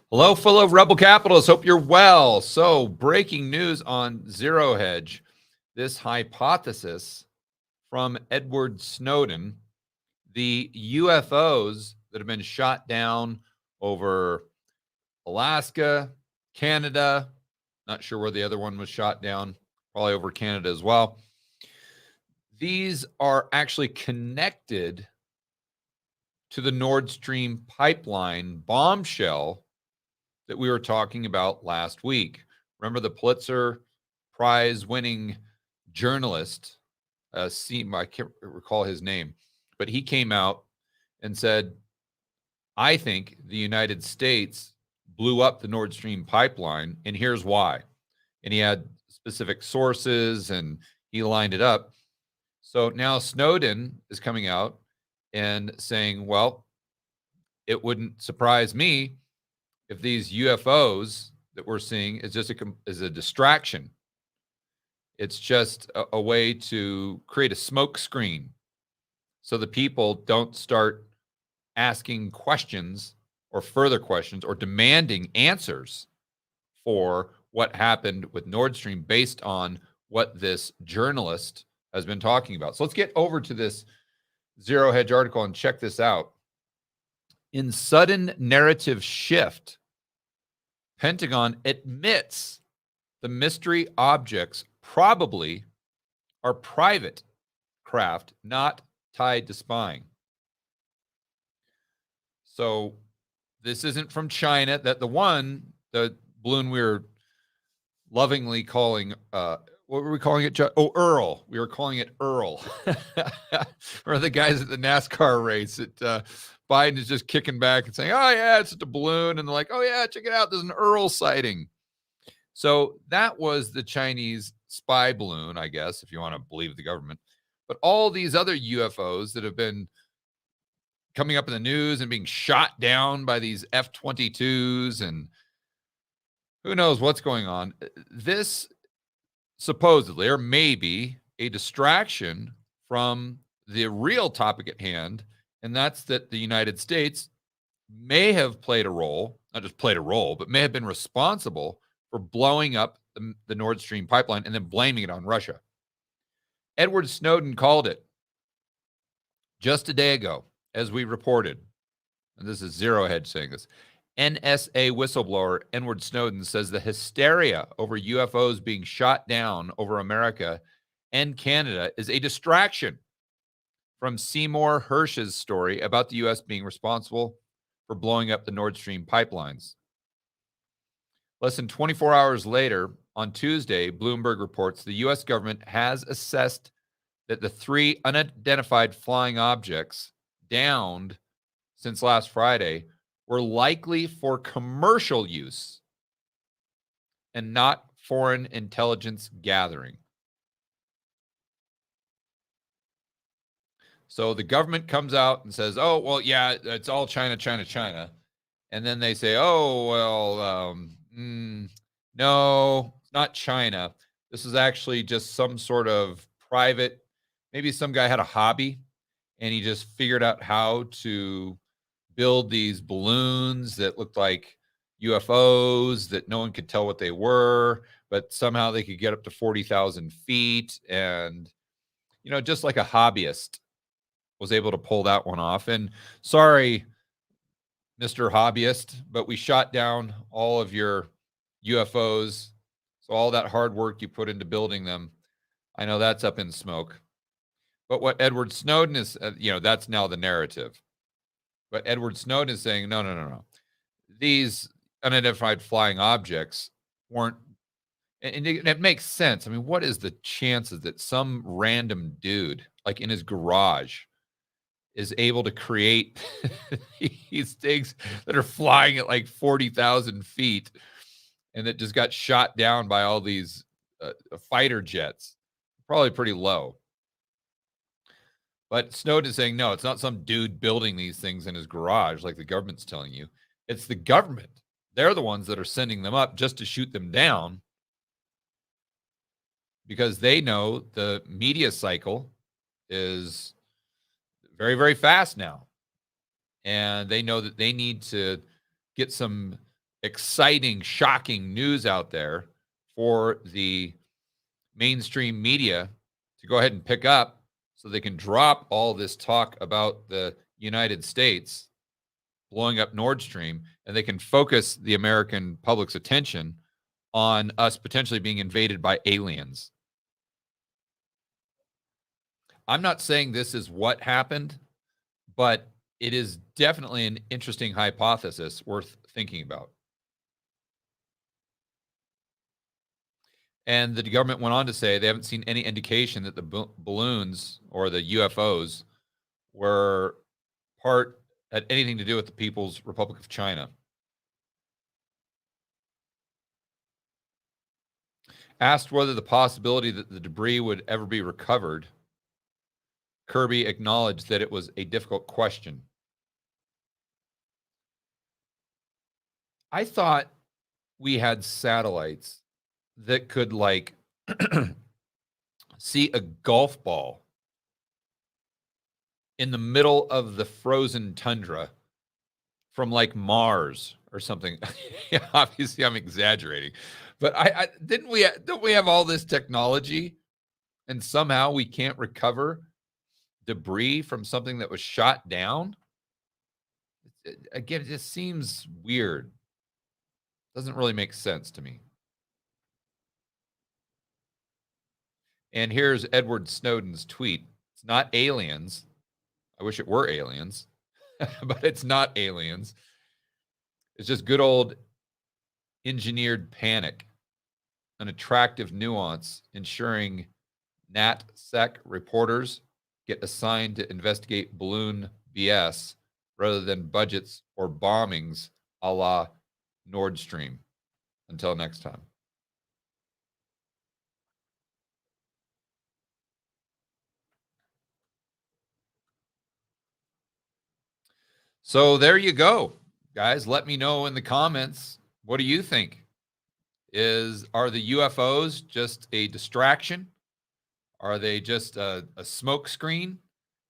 Hello, fellow Rebel capitalists. Hope you're well. So, breaking news on Zero Hedge. This hypothesis from Edward Snowden, the UFOs that have been shot down over Alaska, Canada, not sure where the other one was shot down, probably over Canada as well. These are actually connected to the Nordstream Pipeline bombshell that we were talking about last week. Remember the Pulitzer Prize winning journalist, I can't recall his name, but he came out and said, I think the United States blew up the Nord Stream pipeline, and here's why. And he had specific sources and he lined it up. So now Snowden is coming out and saying, well, it wouldn't surprise me if these UFOs that we're seeing is just a distraction. It's just a way to create a smoke screen so the people don't start asking questions or further questions or demanding answers for what happened with Nord Stream based on what this journalist has been talking about. So let's get over to this Zero Hedge article and check this out. In sudden narrative shift, Pentagon admits the mystery objects probably are private craft, not tied to spying. So this isn't from China. The balloon we were lovingly calling, what were we calling it? Oh, Earl. We were calling it Earl. Or the guys at the NASCAR race that Biden is just kicking back and saying, oh, yeah, it's just a balloon. And they're like, oh, yeah, check it out. There's an Earl sighting. So that was the Chinese spy balloon, I guess, if you want to believe the government. But all these other UFOs that have been coming up in the news and being shot down by these F-22s and who knows what's going on. This supposedly or maybe a distraction from the real topic at hand, and that's that the United States may have played a role, not just played a role, but may have been responsible for blowing up the Nord Stream pipeline and then blaming it on Russia. Edward Snowden called it just a day ago, as we reported. And this is Zero Hedge saying this. NSA whistleblower Edward Snowden says the hysteria over UFOs being shot down over America and Canada is a distraction from Seymour Hersh's story about the U.S. being responsible for blowing up the Nord Stream pipelines. Less than 24 hours later, on Tuesday, Bloomberg reports the U.S. government has assessed that the 3 unidentified flying objects downed since last Friday were likely for commercial use and not foreign intelligence gathering. So the government comes out and says, oh, well, yeah, it's all China, China, China. And then they say, oh, well, no, it's not China. This is actually just some sort of private, maybe some guy had a hobby and he just figured out how to build these balloons that looked like UFOs that no one could tell what they were, but somehow they could get up to 40,000 feet. And, you know, just like a hobbyist was able to pull that one off. And sorry, Mr. Hobbyist, but we shot down all of your UFOs. So all that hard work you put into building them, I know that's up in smoke. But what Edward Snowden is, that's now the narrative. But Edward Snowden is saying, no. These unidentified flying objects weren't, and it makes sense. I mean, what is the chances that some random dude, like in his garage, is able to create these things that are flying at like 40,000 feet and that just got shot down by all these fighter jets? Probably pretty low. But Snowden is saying, no, it's not some dude building these things in his garage like the government's telling you. It's the government. They're the ones that are sending them up just to shoot them down because they know the media cycle is very, very fast now. And they know that they need to get some exciting, shocking news out there for the mainstream media to go ahead and pick up so they can drop all this talk about the United States blowing up Nordstream, and they can focus the American public's attention on us potentially being invaded by aliens. I'm not saying this is what happened, but it is definitely an interesting hypothesis worth thinking about. And the government went on to say they haven't seen any indication that the balloons or the UFOs were had anything to do with the People's Republic of China. Asked whether the possibility that the debris would ever be recovered, Kirby acknowledged that it was a difficult question. I thought we had satellites that could like see a golf ball in the middle of the frozen tundra from like Mars or something. Yeah, obviously I'm exaggerating, but don't we have all this technology and somehow we can't recover debris from something that was shot down? Again, it just seems weird. Doesn't really make sense to me. And here's Edward Snowden's tweet. It's not aliens. I wish it were aliens, but it's not aliens. It's just good old engineered panic, an attractive nuance ensuring NatSec reporters get assigned to investigate balloon BS rather than budgets or bombings a la Nordstream. Until next time. So there you go, guys. Let me know in the comments. What do you think? Are the UFOs just a distraction? Are they just a smoke screen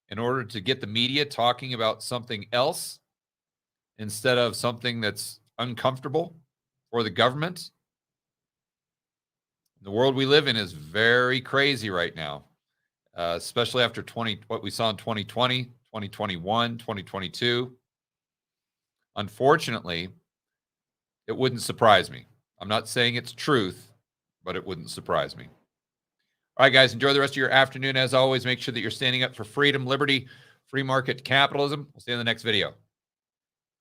in order to get the media talking about something else instead of something that's uncomfortable for the government? The world we live in is very crazy right now, especially after what we saw in 2020, 2021, 2022. Unfortunately, it wouldn't surprise me. I'm not saying it's truth, but it wouldn't surprise me. All right, guys, enjoy the rest of your afternoon. As always, make sure that you're standing up for freedom, liberty, free market capitalism. We'll see you in the next video.